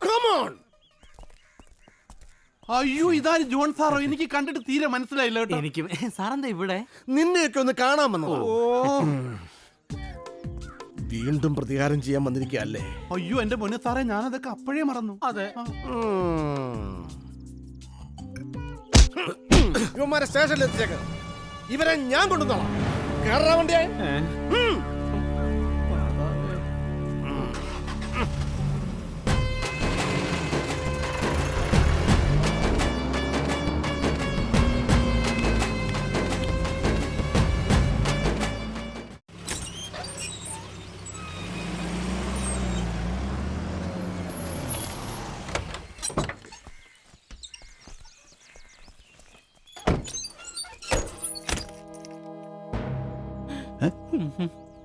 Come on. അയ്യോ ഇതാര് John സാറോ? എനിക്ക് കണ്ടിട്ട് തീരെ മനസ്സിലായില്ല കേട്ടോ. എനിക്ക് സാറെന്താ ഇവിടെ? നിന്നെയൊക്കെ ഒന്ന് കാണാൻ വന്നോ. വീണ്ടും പ്രതികാരം ചെയ്യാൻ വന്നിരിക്കുകയല്ലേ? അയ്യോ എന്റെ പൊന്നു സാറേ, ഞാനതൊക്കെ അപ്പോഴേ മറന്നു. അതെ. ഇവന്മാരെ സ്റ്റേഷനിൽ എത്തിച്ചേക്ക്. ഇവരെ ഞാൻ കൊണ്ടുവന്നോളാം. കേറാ വണ്ടിയെ.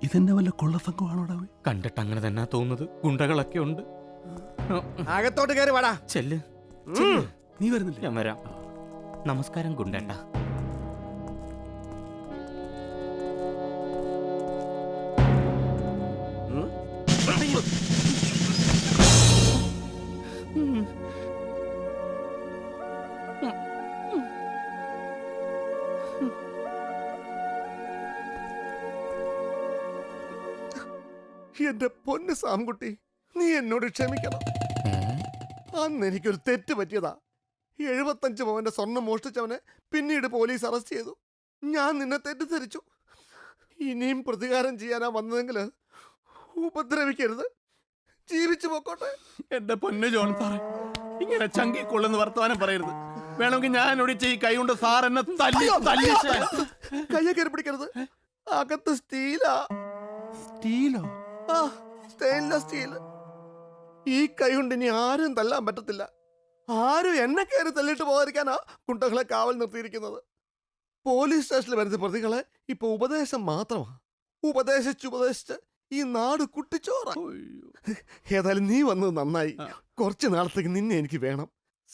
ഇതെന്നെ വല്ല കൊള്ളസംഘമാണോടാ? കണ്ടിട്ട് അങ്ങനെ തന്നെ തോന്നുന്നത്. ഗുണ്ടകളൊക്കെ ഉണ്ട്. അകത്തോട്ട് കയറി വാടാ. ചെല്ല്. നീ വരുന്നില്ല? ഞാൻ വരാം. നമസ്കാരം ഗുണ്ടേട്ടാ. എന്റെ പൊന്ന് സാംകുട്ടി, നീ എന്നോട് ക്ഷമിക്കണം. അന്ന് എനിക്കൊരു തെറ്റ് പറ്റിയതാ. 75 പവന്റെ സ്വർണം മോഷ്ടിച്ചവനെ പിന്നീട് പോലീസ് അറസ്റ്റ് ചെയ്തു. ഞാൻ നിന്നെ തെറ്റിദ്ധരിച്ചു. ഇനിയും പ്രതികാരം ചെയ്യാനാ വന്നതെങ്കിൽ ഉപദ്രവിക്കരുത്. ജീവിച്ചു പോക്കോട്ടെ. എന്റെ പൊന്ന് ജോൺ സാറേ, ഇങ്ങനെ ചങ്കിക്കൊള്ളുന്ന വർത്തമാനം പറയരുത്. വേണമെങ്കിൽ ഞാൻ ഒടിച്ച് ഈ കൈ കൊണ്ട് സാർ എന്നെ തല്ലി. കയ്യെ കയറി പിടിക്കരുത്. അകത്ത് സ്റ്റീലാ. സ്റ്റീലോ? Stainless steel. ഈ കൈ കൊണ്ട് ഇനി ആരും തല്ലാൻ പറ്റത്തില്ല. ആരും എന്നെ കയറി തല്ലിട്ട് പോകാതിരിക്കാനാ കുണ്ടകളെ കാവൽ നിർത്തിയിരിക്കുന്നത്. പോലീസ് സ്റ്റേഷനിൽ വരുന്ന പ്രതികളെ ഇപ്പൊ ഉപദേശം മാത്രമാ. ഉപദേശിച്ച് ഈ നാട് കുട്ടിച്ചോറ. ഏതായാലും നീ വന്നത് നന്നായി. കുറച്ച് നാളത്തേക്ക് നിന്നെ എനിക്ക് വേണം.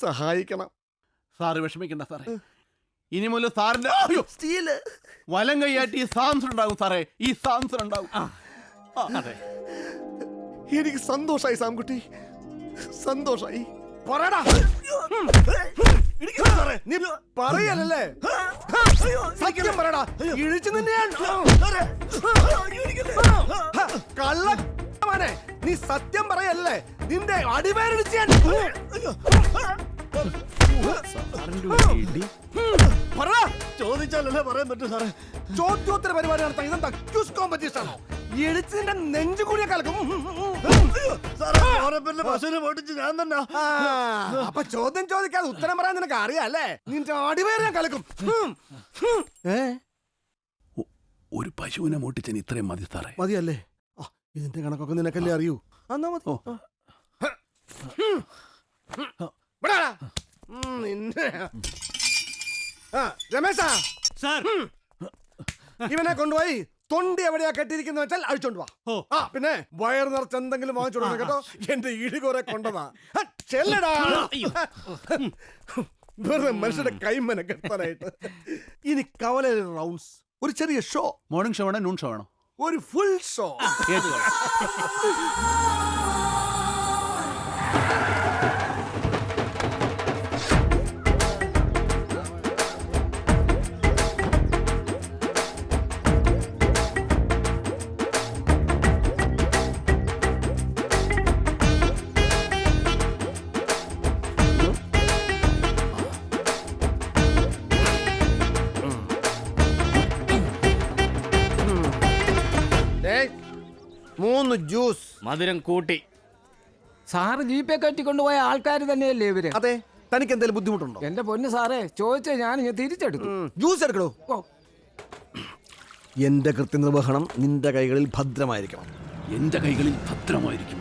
സഹായിക്കണം. സാറ് വിഷമിക്കണ്ട സാറേ. ഇനി മുതൽ സാറിന്റെ സ്റ്റീല് വലം കൈയാട്ടി ഈ സാംസൺ ഉണ്ടാകും സാറേ. ഈ സാംസൺ ഉണ്ടാകും. അതെ. എനിക്ക് സന്തോഷായി സാംകുട്ടി, സന്തോഷായി. നീ പറയല്ലേ? സത്യം പറയടാ. ഇഴിച്ചു കള്ളനെ. നീ സത്യം പറയല്ലേ? നിന്റെ അടിവേരടിച്ച് ഞാൻ ചോദിച്ചാലല്ലേ പറയാൻ പറ്റൂ സാറേ. ചോദ്യോത്തര പരിപാടി നടത്താൻ ഇതെന്താ ക്യൂസ് കോമ്പറ്റീഷൻ ആണോ? എഴുത്തിന്റെ നെഞ്ചു കൂടിയ കലക്കും. ഞാൻ തന്നെ. അപ്പൊ ചോദ്യം ചോദിക്കാതെ ഉത്തരം പറയാൻ നിനക്ക് അറിയാല്ലേ? നിന്റെ അടിവേറെ ഞാൻ കലക്കും. ഒരു പശുവിനെ മോട്ടിച്ചന് ഇത്രയും മതി സാറേ. മതിയല്ലേ? ഇതിന്റെ കണക്കൊക്കെ നിനക്കല്ലേ അറിയൂ. എന്നാ മതി. രമേശാ, ഇവനെ കൊണ്ടുപോയി തൊണ്ടി എവിടെയാ കെട്ടിയിരിക്കുന്ന വെച്ചാൽ അഴിച്ചോണ്ട് വാ. പിന്നെ വയർ നിറച്ച് എന്തെങ്കിലും വാങ്ങിച്ചോളൂ കേട്ടോ. എന്റെ ഇടികൊറെ കൊണ്ടതാ. ചെല്ലടാ. വെറുതെ മനുഷ്യരുടെ കൈമനെ കെട്ടാനായിട്ട്. ഇനി കവല റൗണ്ട്സ്. ഒരു ചെറിയ ഷോ. മോർണിംഗ് ഷോ ആണോ നൂൺ ഷോ ആണോ? ഒരു ഫുൾ ഷോ. മൂന്ന് ജ്യൂസ്. മധുരം കൂട്ടി. സാറ് ജീപ്പെ കയറ്റിക്കൊണ്ടുപോയ ആൾക്കാർ തന്നെയല്ലേ ഇവര്? അതെ. തനിക്ക് എന്തെങ്കിലും ബുദ്ധിമുട്ടുണ്ടോ? എന്റെ പൊന്ന് സാറേ, ചോദിച്ചാൽ ഞാൻ തിരിച്ചെടുത്തു. ജ്യൂസ് എടുക്കണോ? എന്റെ കൃത്യനിർവഹണം നിന്റെ കൈകളിൽ ഭദ്രമായിരിക്കണം. എന്റെ കൈകളിൽ ഭദ്രമായിരിക്കും.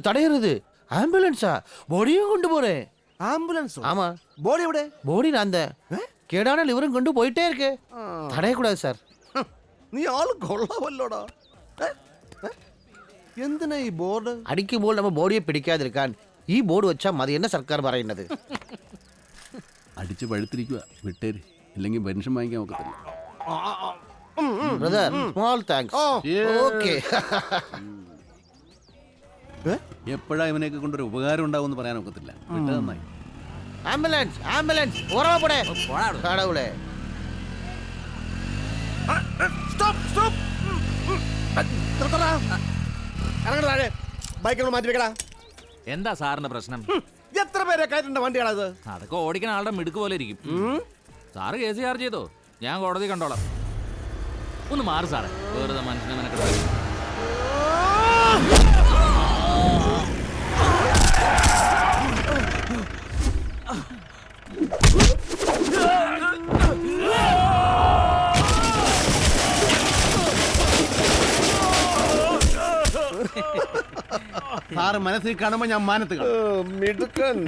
தடையிறது ஆம்புலன்ஸா? பாடியும் கொண்டு போறேன். ஆம்புலன்ஸ்? ஆமா. பாடி எവിടെ? பாடி நான் அந்த കേടാണ് ലിവറും കൊണ്ട് പോയിട്ടേ ഇരിക്കേ. തടയக்கூடாது സാർ. നീ ആള് കൊള്ളാമല്ലോടാ. എന്തിനാ ഈ ബോർഡ്? അടിക്കുമ്പോൾ നമ്മൾ ബോഡിയെ പിടിക്കാതിരിക്കാൻ ഈ ബോർഡ് വെച്ചാൽ മതി എന്ന സർക്കാർ പറയുന്നത്. അടിച്ച് പഴുത്തിരിക്കുക. വിട്ടേര്, ഇല്ലെങ്കിൽ പെൻഷൻ വാങ്ങിക്കാൻ നോക്കത്തില്ല. Brother small thanks. ഓക്കെ. എപ്പോഴാ ഇവനെയൊക്കെ കൊണ്ടൊരു ഉപകാരം ഉണ്ടാവും പറയാൻ ഒക്കത്തില്ല. വിട്ടത് നന്നായി. ആംബുലൻസ് ആംബുലൻസ് ഉറവപ്പെടെ കടവുളെ. ബൈക്കുകൾ മാറ്റി വെക്കടാ. എന്താ സാറിന്റെ പ്രശ്നം? എത്ര പേരെ കയറ്റേണ്ട വണ്ടിയാണത്? അതൊക്കെ ഓടിക്കുന്ന ആളുടെ മിടുക്ക് പോലെ ഇരിക്കും. സാറ് കേസ് ചാർജ് ചെയ്തോ, ഞാൻ കോടതി കണ്ടോളാം. ഒന്ന് മാറി സാറേ, വെറുതെ മനുഷ്യനെ മെനക്കെടുത്ത്. സാറ് മനസ്സിൽ കാണുമ്പോ ഞാൻ മാനത്ത് കാണും. മിടുക്കൻ.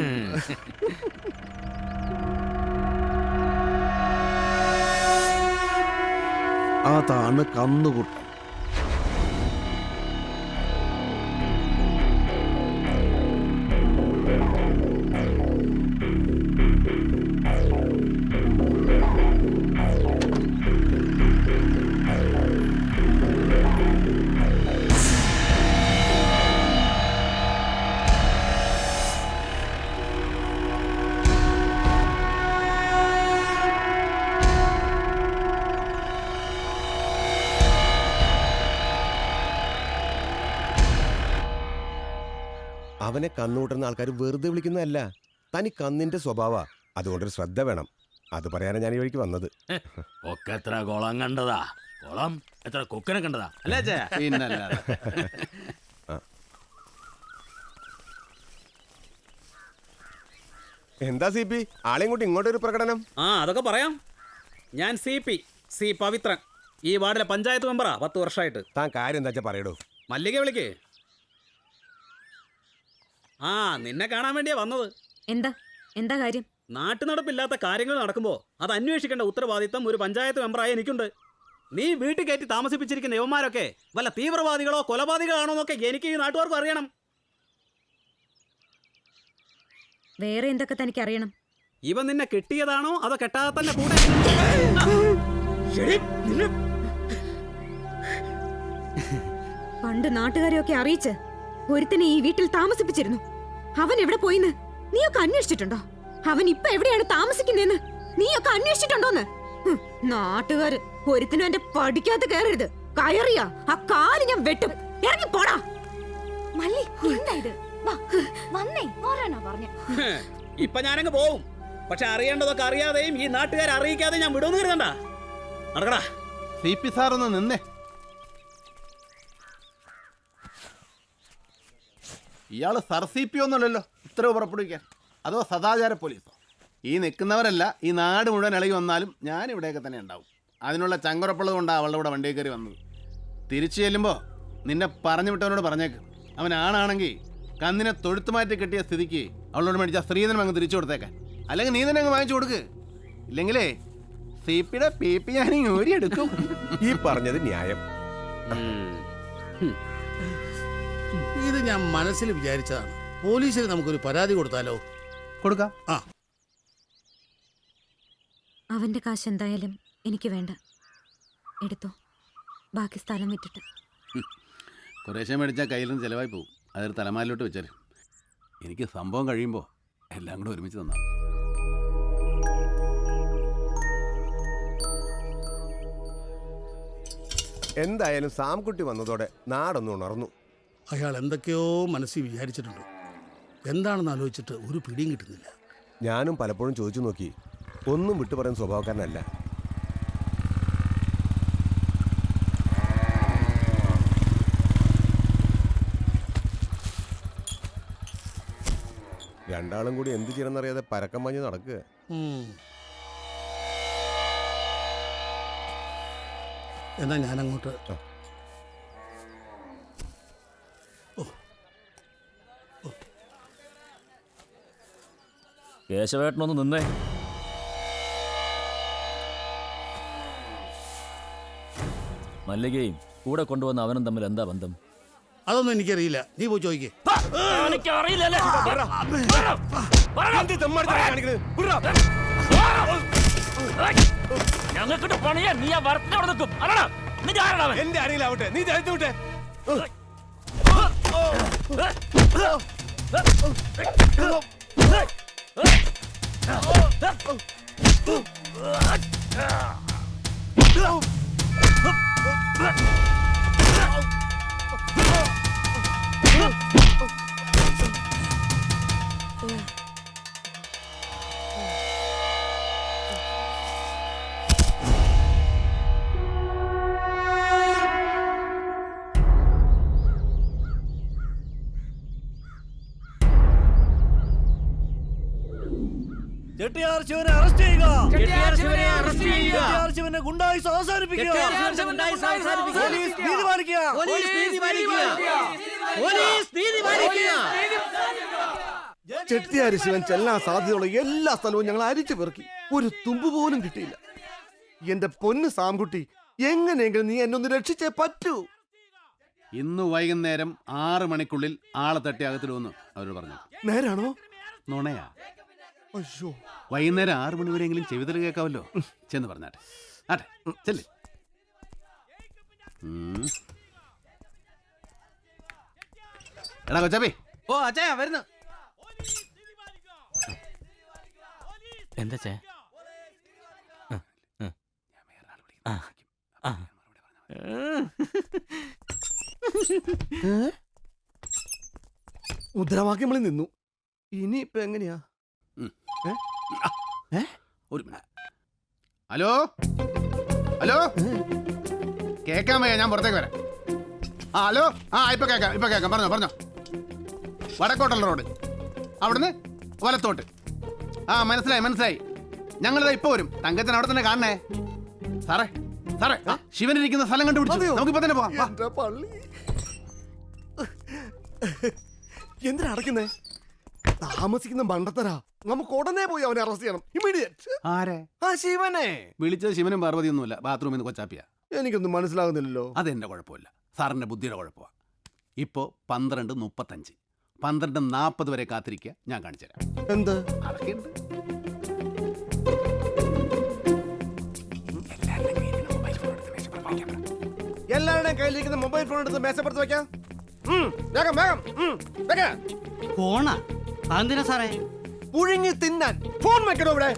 അതാണ് കന്നുകുട്ടൻ. അവനെ കന്നുകൂട്ടുന്ന ആൾക്കാർ വെറുതെ വിളിക്കുന്നതല്ല, തനി കന്നിന്റെ സ്വഭാവ. അതുകൊണ്ടൊരു ശ്രദ്ധ വേണം. അത് പറയാനാണ് ഞാൻ ഈ വഴിക്ക് വന്നത്. ഒക്കെ എത്ര കുളം കണ്ടതാ, കുളം എത്ര കൊക്കിനെ കണ്ടതാ അല്ലേ ചേ? പിന്നല്ലാതെ. എന്താ സി പി ആളെയും കൂട്ടി ഇങ്ങോട്ടൊരു പ്രകടനം? അതൊക്കെ പറയാം. ഞാൻ സി പവിത്രൻ, ഈ വാർഡിലെ പഞ്ചായത്ത് മെമ്പറാ 10 വർഷമായിട്ട്. താൻ കാര്യം എന്താ വെച്ചാ പറയടോ. മല്ലിക വിളിക്കേ. നിന്നെ കാണാൻ വേണ്ടിയാ വന്നത്. എന്താ കാര്യം? നാട്ടു നടപ്പില്ലാത്ത കാര്യങ്ങൾ നടക്കുമ്പോ അത് അന്വേഷിക്കേണ്ട ഉത്തരവാദിത്തം ഒരു പഞ്ചായത്ത് മെമ്പറായ എനിക്കുണ്ട്. നീ വീട്ടിൽ കയറ്റി താമസിപ്പിച്ചിരിക്കുന്ന യവന്മാരൊക്കെ വല്ല തീവ്രവാദികളോ കൊലപാതകളാണോ എന്നൊക്കെ എനിക്ക് ഈ നാട്ടുകാർക്ക് അറിയണം. വേറെ എന്തൊക്കെ തനിക്ക് അറിയണം? ഇവൻ നിന്നെ കെട്ടിയതാണോ അതോ കെട്ടാതെ തന്നെ കൂടെ? പണ്ട് നാട്ടുകാരെയൊക്കെ അറിയിച്ച് ഒരുത്തനെ ഈ വീട്ടിൽ താമസിപ്പിച്ചിരുന്നു. അവൻ എവിടെ പോയിന്ന് നീയൊക്കെ അന്വേഷിച്ചിട്ടുണ്ടോ? അവൻ ഇപ്പൊ എവിടെയാണ് താമസിക്കുന്നതെന്ന് നീയൊക്കെ അന്വേഷിച്ചിട്ടുണ്ടോന്ന്? നാട്ടുകാര് ഒരുത്തിനും എന്റെ പഠിക്കാത്ത കയറരുത്. കയറിയാ ആ കാല് ഞാൻ വെട്ടും. ഇറങ്ങി പോടാ. മല്ലി, എന്താ ഇത്? വന്നേ പോരാനാ പറഞ്ഞ. ഇപ്പൊ ഞാനങ്ങ് പോവും. പക്ഷെ അറിയേണ്ടതൊക്കെ അറിയാതെയും ഈ നാട്ടുകാരെ അറിയിക്കാതെ ഞാൻ വിടുമെന്ന് കരുതണ്ട. നടക്കടാ. CP സാർ ഒന്ന് നിന്നേ. ഇയാള് സർ CP ഒന്നുമല്ലല്ലോ ഉത്തരവ് പുറപ്പെടുവിക്കാൻ. അതോ സദാചാര പോലീസോ? ഈ നിൽക്കുന്നവരല്ല, ഈ നാട് മുഴുവൻ ഇളകി വന്നാലും ഞാൻ ഇവിടെയൊക്കെ തന്നെ ഉണ്ടാവും. അതിനുള്ള ചങ്കുറപ്പുള്ളത് കൊണ്ടാണ് അവളുടെ കൂടെ വണ്ടിയിൽ കയറി വന്നത്. തിരിച്ചു ചെല്ലുമ്പോൾ നിന്നെ പറഞ്ഞു വിട്ടവനോട് പറഞ്ഞേക്ക്, അവൻ ആണാണെങ്കിൽ കന്നിനെ തൊഴുത്തു മാറ്റി കെട്ടിയ സ്ഥിതിക്ക് അവളോട് മേടിച്ച സ്ത്രീധനം അങ്ങ് തിരിച്ചു കൊടുത്തേക്കാൻ. അല്ലെങ്കിൽ നീ തന്നെ അങ്ങ് വാങ്ങിച്ചു കൊടുക്ക്. ഇല്ലെങ്കിലേ CPയുടെ PP ഞാൻ ഊരിയെടുക്കും. ഈ പറഞ്ഞത് ന്യായം. ഇത് ഞാൻ മനസ്സിൽ വിചാരിച്ചതാണ്. പോലീസിന് നമുക്കൊരു പരാതി കൊടുത്താലോ? കൊടുക്കാം. അവന്റെ കാശ് എന്തായാലും എനിക്ക് വേണ്ട. എടുത്തോ, ബാക്കി സ്ഥലം വിട്ടിട്ട്. കുറേശ്ശെ മേടിച്ചാൽ കയ്യിൽ നിന്ന് ചിലവായി പോകും. അതൊരു തലമാരിലോട്ട് വെച്ചാൽ എനിക്ക് സംഭവം കഴിയുമ്പോൾ എല്ലാം കൂടെ ഒരുമിച്ച് തന്നാ. എന്തായാലും സാംകുട്ടി വന്നതോടെ നാടൊന്ന് ഉണർന്നു. അയാൾ എന്തൊക്കെയോ മനസ്സിൽ വിചാരിച്ചിട്ടുണ്ട്. എന്താണെന്ന് ആലോചിച്ചിട്ട് ഒരു പിടിയും കിട്ടുന്നില്ല. ഞാനും പലപ്പോഴും ചോദിച്ചു നോക്കി. ഒന്നും വിട്ടു പറയുന്ന സ്വഭാവക്കാരനല്ല. രണ്ടാളും കൂടി എന്ത് ചെയ്യണമെന്നറിയാതെ പരക്കം പാഞ്ഞ് നടക്കുക. എന്നാ ഞാനങ്ങോട്ട്. കേശവേട്ടനൊന്ന് നിന്നേ. മല്ലികയും കൂടെ കൊണ്ടുവന്ന അവനും തമ്മിൽ എന്താ ബന്ധം? അതൊന്നും എനിക്കറിയില്ല. നീ പോയി ചോദിക്കേ. എന്ത് തെമ്മാടിത്തരം കാണിക്കുന്നത്? ഞങ്ങൾക്കിട്ട് പണിയാ നീ ആ വരത്തിനോട് നിൽക്കും അല്ലടാ നീ ആരാണ് എന്റെ അറിയിലാവട്ടെ, നീ ചരിച്ചു വിട്ടെ. ചെട്ടിയാർ ശിവനെ അറസ്റ്റ് ചെയ്യുക. ചെട്ടിയാർ ശിവനെ ഗുണ്ടായിസ് അവസാനിപ്പിക്കുക. പോലീസ് നീതി പാലിക്കുക. ചെട്ടിയാര് ശിവൻ ചെല്ലാൻ സാധ്യതയുള്ള എല്ലാ സ്ഥലവും ഞങ്ങൾ അരിച്ചു പെറുക്കി, ഒരു തുമ്പ് പോലും കിട്ടിയില്ല. എന്റെ പൊന്ന് സാംകുട്ടി, എങ്ങനെയെങ്കിലും നീ എന്നെ ഒന്ന് രക്ഷിച്ചേ പറ്റൂ. ഇന്ന് വൈകുന്നേരം 6 മണിക്കുള്ളിൽ ആളെ തട്ടി അകത്തിടുമെന്ന് അവർ പറഞ്ഞു. നേരാണോ? നുണയാ. അയ്യോ, വൈകുന്നേരം 6 മണി വരെയെങ്കിലും ചെവിതൽ കേൾക്കാവല്ലോ. ചെന്ന് പറഞ്ഞാട്ടെ. ആട്ടെ ചെല്ലേ. എടാ കൊച്ചാപ്പി. ഓ അച്ഛാ വരുന്നു. എന്താ ചേ മുദ്രാവാക്യങ്ങളിൽ നിന്നു. ഇനി ഇപ്പൊ എങ്ങനെയാ? ഒരു മിനിറ്റ്. ഹലോ ഹലോ, കേക്കാൻ വയ്യ, ഞാൻ പുറത്തേക്ക് വരാം. ഹലോ, ഇപ്പൊ കേക്കാം. പറഞ്ഞോ. വടക്കോട്ടുള്ള റോഡ്, അവിടുന്ന് വലത്തോട്ട്. മനസ്സിലായി. ഞങ്ങളിതാ ഇപ്പൊ വരും. തങ്കച്ചൻ അവിടെ തന്നെ കാണണേ. സാറേ ശിവനിരിക്കുന്ന സ്ഥലം കണ്ടുപിടിച്ചു. നമുക്കിപ്പോ തന്നെ പോവാം. എന്റെ പള്ളി എന്തിനാ അടയ്ക്കുന്നേ? താമസിക്കുന്ന മണ്ടത്തരാ. നമുക്ക് ഉടനെ പോയി അവനെ അറസ്റ്റ് ചെയ്യണം. ഇമ്മീഡിയറ്റ്. ആരെ? ശിവനെ. വിളിച്ചത് ശിവനും പാർവതിയൊന്നുമില്ല, ബാത്റൂമിൽ നിന്ന് കൊച്ചാപ്പിയ. എനിക്കൊന്നും മനസ്സിലാകുന്നില്ലല്ലോ. അതെന്റെ കുഴപ്പമില്ല, സാറിന്റെ ബുദ്ധിയുടെ കുഴപ്പമാണ്. ഇപ്പോ 12:35, 12:40 വരെ കാത്തിരിക്കുക. ഞാൻ കാണിച്ചു തരാം. എന്ത്? അതൊക്കെയുണ്ട്. എല്ലാവരുടെയും കയ്യിലിരിക്കുന്ന മൊബൈൽ ഫോൺ എടുത്ത് മേശപ്പുറത്ത് വെക്കാം. ഫോണാ? അതെന്തിനാ സാറേ? പുഴുങ്ങി തിന്നാൻ. ഫോൺ വെക്കണോ ഇവിടെ?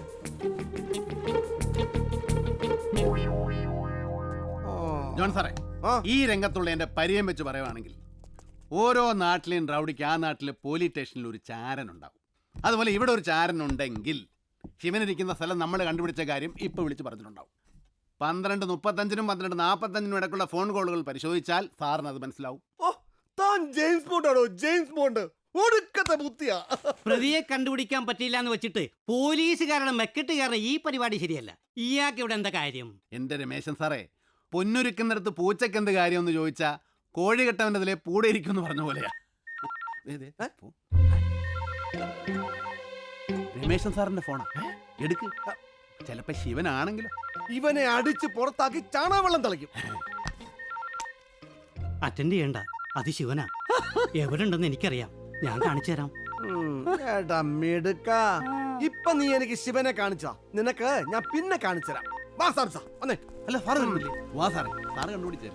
ജോൺ സാറേ, ഈ രംഗത്തുള്ള എന്റെ പരിചയം വെച്ച് പറയുവാണെങ്കിൽ, ഓരോ നാട്ടിലെയും റൗഡിക്ക് ആ നാട്ടിലെ പോലീസ് സ്റ്റേഷനിൽ ഒരു ചാരൻ ഉണ്ടാവും. അതുപോലെ ഇവിടെ ഒരു ചാരൻ ഉണ്ടെങ്കിൽ ശിവനിരിക്കുന്ന സ്ഥലം നമ്മൾ കണ്ടുപിടിച്ച കാര്യം ഇപ്പൊ വിളിച്ച് പറഞ്ഞിട്ടുണ്ടാവും. 12:35-നും 12:45-നും ഇടയ്ക്കുള്ള ഫോൺ കോളുകൾ പരിശോധിച്ചാൽ സാറിന് അത് മനസ്സിലാവും. താൻ ജെയിംസ് ബോണ്ടാണോ? ജെയിംസ് ബോണ്ട് ഒടുക്കത്തെ ബുദ്ധിയാ. പ്രതിയെ കണ്ടുപിടിക്കാൻ പറ്റില്ല എന്ന് വെച്ചിട്ട് പോലീസുകാരുടെ മെക്കെട്ട് കയറുന്ന ഈ പരിപാടി ശരിയല്ല. ഇയാൾക്ക് ഇവിടെ എന്താ കാര്യം? എന്റെ രമേശൻ സാറേ, പൊന്നൊരുക്കുന്നിടത്ത് പൂച്ചയ്ക്ക് എന്ത് കാര്യം എന്ന് ചോദിച്ചാ കോഴി കെട്ടവന്റെ അതിലെ പൂടെ ഇരിക്കും എന്ന് പറഞ്ഞ പോലെയാ. രമേശൻ സാറിന്റെ ഫോണാ, എടുക്ക്. ചിലപ്പോ ശിവനാണെങ്കിലോ? ഇവനെ അടിച്ച് പുറത്താക്കി ചാണകവെള്ളം തളിക്കും. അറ്റൻഡ് ചെയ്യണ്ട, അത് ശിവനാ. എവിടെ ഉണ്ടെന്ന് എനിക്കറിയാം, ഞാൻ കാണിച്ചു തരാം. ഇപ്പൊ നീ എനിക്ക് ശിവനെ കാണിച്ചാ, നിനക്ക് ഞാൻ പിന്നെ കാണിച്ചു തരാം. വാ സാർ, വന്നേ. അല്ല സാറ് കണ്ടില്ലേ? വാ സാറേ, സാറ് കണ്ടുപിടിച്ചേ.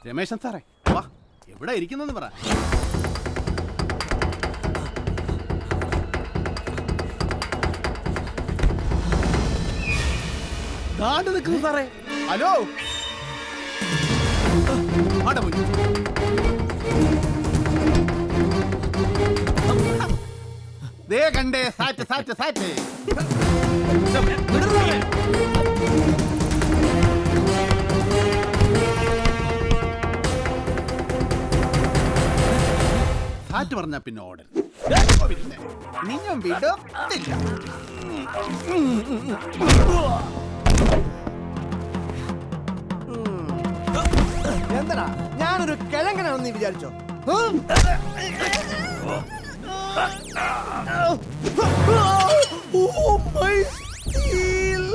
രമേശൻ സാറേ, വാ. എവിടെ ഇരിക്കുന്നെന്ന് പറ. നിൽക്കുന്നു സാറേ. ഹലോ, അവിടെ പോയി. ദേ കണ്ടേ, സാറ്റ്. സാറ്റ് പറഞ്ഞാ പിന്നെ ഓർഡർ നീ ഞാൻ വിടത്തില്ല. എന്താടാ, ഞാനൊരു കിഴങ്ങനാണെന്ന് നീ വിചാരിച്ചോ? Oh, my steel!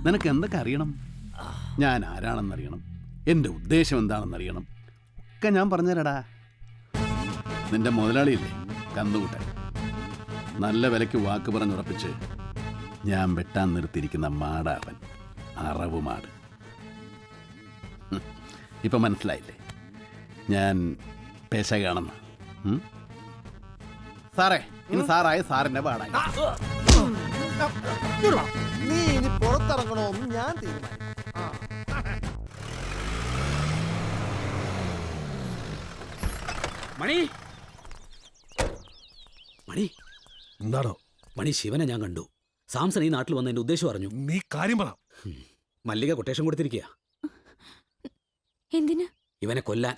നിനക്ക് എന്തൊക്കെ അറിയണം? ഞാൻ ആരാണെന്നറിയണം, എൻ്റെ ഉദ്ദേശം എന്താണെന്നറിയണം, ഒക്കെ ഞാൻ പറഞ്ഞുതരടാ. നിന്റെ മുതലാളിയില്ലേ കന്നുകൂട്ടൻ, നല്ല വിലയ്ക്ക് വാക്ക് പറഞ്ഞുറപ്പിച്ച് ഞാൻ വെട്ടാൻ നിർത്തിയിരിക്കുന്ന മാടാവൻ, അറവുമാട്. ഇപ്പം മനസ്സിലായില്ലേ ഞാൻ പേശകാണെന്ന്? സാറേ ഇനി സാറായ സാറിന്റെ പാടായി. നീ ഇനി പുറത്തിറങ്ങണോന്ന് ഞാൻ തീരുമാനിക്കും. മണി മണി എന്താണോ മണി, ശിവനെ ഞാൻ കണ്ടു. സാംസൺ ഈ നാട്ടിൽ വന്നതിന്റെ ഉദ്ദേശം അറിഞ്ഞു. നീ കാര്യം പറ. മല്ലിക കൊട്ടേഷൻ കൊടുത്തിരിക്കുക എന്തിന്? ഇവനെ കൊല്ലാൻ.